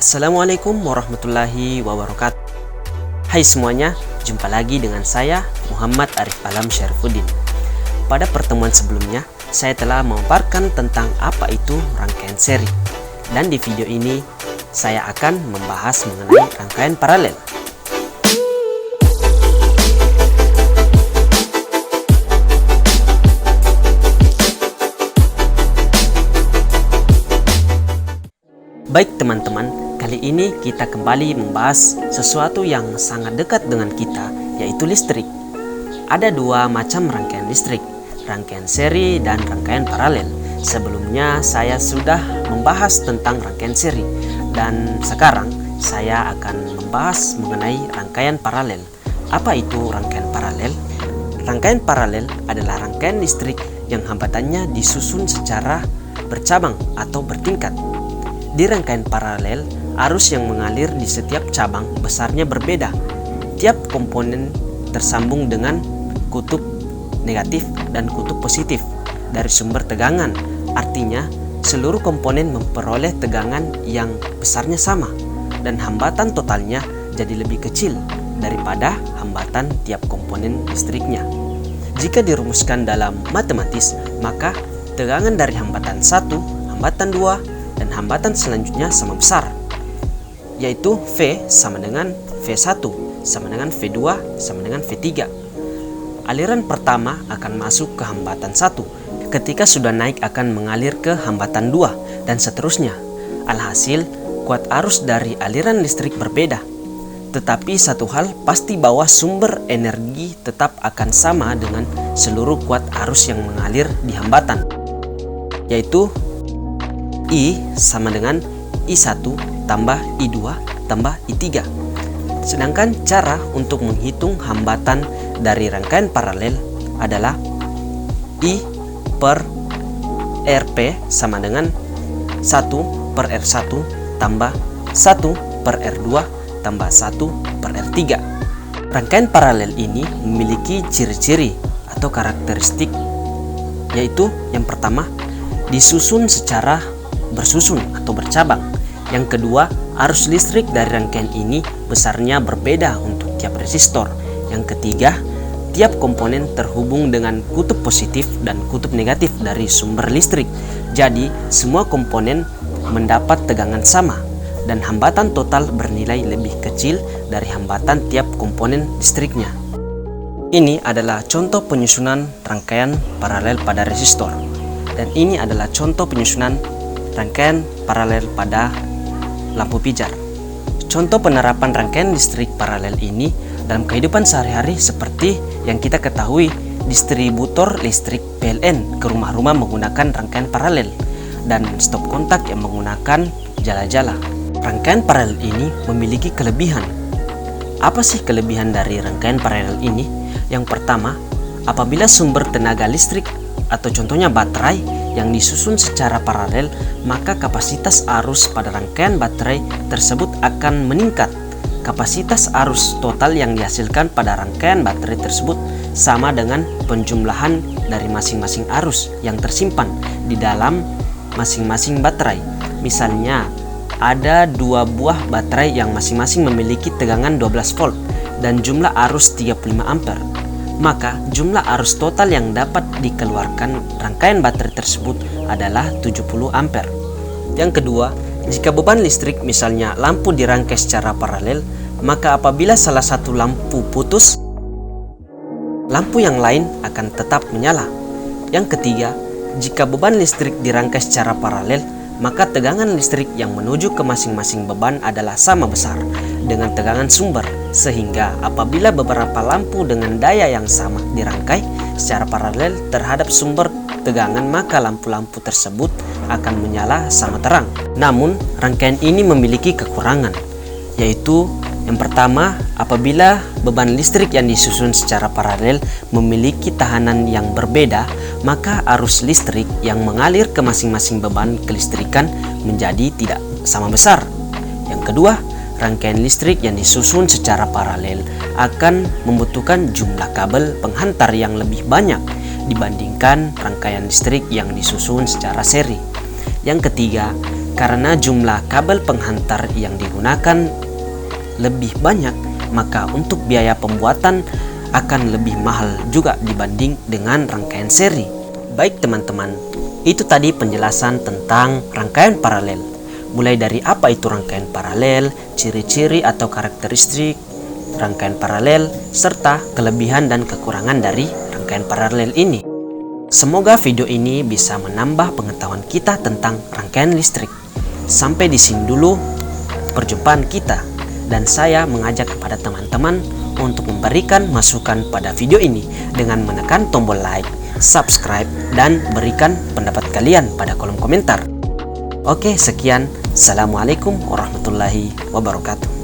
Assalamualaikum warahmatullahi wabarakatuh. Hai semuanya, jumpa lagi dengan saya Muhammad Arif Alam Syarifuddin. Pada pertemuan sebelumnya, saya telah memaparkan tentang apa itu rangkaian seri. Dan di video ini, saya akan membahas mengenai rangkaian paralel. Baik teman-teman, kali ini kita kembali membahas sesuatu yang sangat dekat dengan kita, yaitu listrik. Ada dua macam rangkaian listrik, rangkaian seri dan rangkaian paralel. Sebelumnya saya sudah membahas tentang rangkaian seri, dan sekarang saya akan membahas mengenai rangkaian paralel. Apa itu rangkaian paralel? Rangkaian paralel adalah rangkaian listrik yang hambatannya disusun secara bercabang atau bertingkat. Di rangkaian paralel, arus yang mengalir di setiap cabang besarnya berbeda. Tiap komponen tersambung dengan kutub negatif dan kutub positif dari sumber tegangan. Artinya, seluruh komponen memperoleh tegangan yang besarnya sama dan hambatan totalnya jadi lebih kecil daripada hambatan tiap komponen listriknya. Jika dirumuskan dalam matematis, maka tegangan dari hambatan 1, hambatan 2, dan hambatan selanjutnya sama besar, yaitu V sama dengan V1 sama dengan V2 sama dengan V3. Aliran pertama akan masuk ke hambatan 1, ketika sudah naik akan mengalir ke hambatan 2 dan seterusnya. Alhasil, kuat arus dari aliran listrik berbeda. Tetapi satu hal pasti bahwa sumber energi tetap akan sama dengan seluruh kuat arus yang mengalir di hambatan, yaitu I sama dengan I1 tambah I2 tambah I3. Sedangkan cara untuk menghitung hambatan dari rangkaian paralel adalah I per RP sama dengan 1 per R1 tambah 1 per R2 tambah 1 per R3. Rangkaian paralel ini memiliki ciri-ciri atau karakteristik, yaitu yang pertama, disusun secara bersusun atau bercabang. Yang kedua, arus listrik dari rangkaian ini besarnya berbeda untuk tiap resistor. Yang ketiga, tiap komponen terhubung dengan kutub positif dan kutub negatif dari sumber listrik. Jadi, semua komponen mendapat tegangan sama dan hambatan total bernilai lebih kecil dari hambatan tiap komponen listriknya. Ini adalah contoh penyusunan rangkaian paralel pada resistor. Dan ini adalah contoh penyusunan rangkaian paralel pada lampu pijar. Contoh penerapan rangkaian listrik paralel ini dalam kehidupan sehari-hari seperti yang kita ketahui, distributor listrik PLN ke rumah-rumah menggunakan rangkaian paralel dan stop kontak yang menggunakan jala-jala. Rangkaian paralel ini memiliki kelebihan. Apa sih kelebihan dari rangkaian paralel ini? Yang pertama, apabila sumber tenaga listrik atau contohnya baterai yang disusun secara paralel, maka kapasitas arus pada rangkaian baterai tersebut akan meningkat. Kapasitas arus total yang dihasilkan pada rangkaian baterai tersebut sama dengan penjumlahan dari masing-masing arus yang tersimpan di dalam masing-masing baterai. Misalnya, ada dua buah baterai yang masing-masing memiliki tegangan 12 volt dan jumlah arus 35 ampere. Maka jumlah arus total yang dapat dikeluarkan rangkaian baterai tersebut adalah 70 ampere. Yang kedua, jika beban listrik misalnya lampu dirangkai secara paralel, maka apabila salah satu lampu putus, lampu yang lain akan tetap menyala. Yang ketiga, jika beban listrik dirangkai secara paralel, maka tegangan listrik yang menuju ke masing-masing beban adalah sama besar dengan tegangan sumber, sehingga apabila beberapa lampu dengan daya yang sama dirangkai secara paralel terhadap sumber tegangan, maka lampu-lampu tersebut akan menyala sama terang. Namun, rangkaian ini memiliki kekurangan, yaitu yang pertama, apabila beban listrik yang disusun secara paralel memiliki tahanan yang berbeda, maka arus listrik yang mengalir ke masing-masing beban kelistrikan menjadi tidak sama besar. Yang kedua, rangkaian listrik yang disusun secara paralel akan membutuhkan jumlah kabel penghantar yang lebih banyak dibandingkan rangkaian listrik yang disusun secara seri. Yang ketiga, Karena jumlah kabel penghantar yang digunakan lebih banyak, maka untuk biaya pembuatan akan lebih mahal juga dibanding dengan rangkaian seri. Baik teman-teman, itu tadi penjelasan tentang rangkaian paralel. Mulai dari apa itu rangkaian paralel, ciri-ciri atau karakteristik rangkaian paralel, serta kelebihan dan kekurangan dari rangkaian paralel ini. Semoga video ini bisa menambah pengetahuan kita tentang rangkaian listrik. Sampai di sini dulu perjumpaan kita, dan saya mengajak kepada teman-teman untuk memberikan masukan pada video ini dengan menekan tombol like, subscribe, dan berikan pendapat kalian pada kolom komentar. Oke, sekian. Assalamualaikum warahmatullahi wabarakatuh.